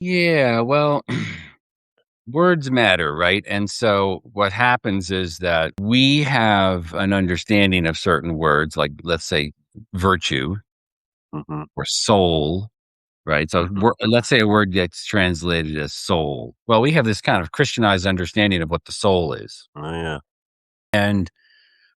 Yeah, well, words matter, right? And so what happens is that we have an understanding of certain words, like let's say virtue Mhm, or soul, right? So mhm. let's say a word gets translated as soul. Well, we have this kind of Christianized understanding of what the soul is. Oh, yeah. And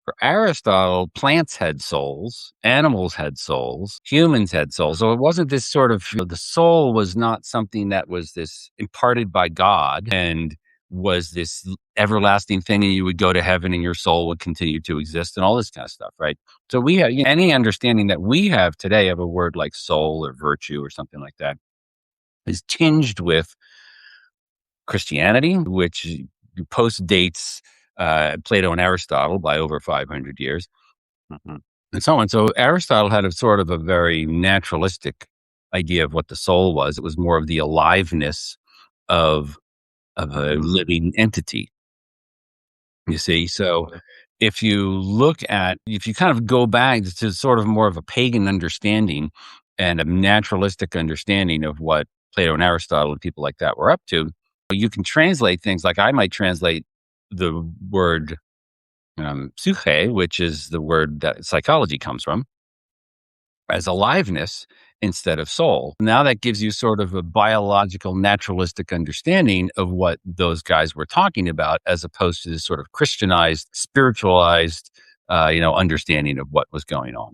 for Aristotle, plants had souls, animals had souls, humans had souls. So it wasn't this sort of, the soul was not something that was this imparted by God and was this everlasting thing and you would go to heaven and your soul would continue to exist and all this kind of stuff, right? So we have any understanding that we have today of a word like soul or virtue or something like that is tinged with Christianity, which post dates Plato and Aristotle by over 500 years Mhm. and so on. So Aristotle had a sort of a very naturalistic idea of what the soul was. It was more of the aliveness of a Mhm. living entity. You see, so if you kind of go back to sort of more of a pagan understanding and a naturalistic understanding of what Plato and Aristotle and people like that were up to, you can translate things like I might translate the word psyche, which is the word that psychology comes from, as aliveness instead of soul. Now that gives you sort of a biological, naturalistic understanding of what those guys were talking about, as opposed to this sort of Christianized, spiritualized, understanding of what was going on.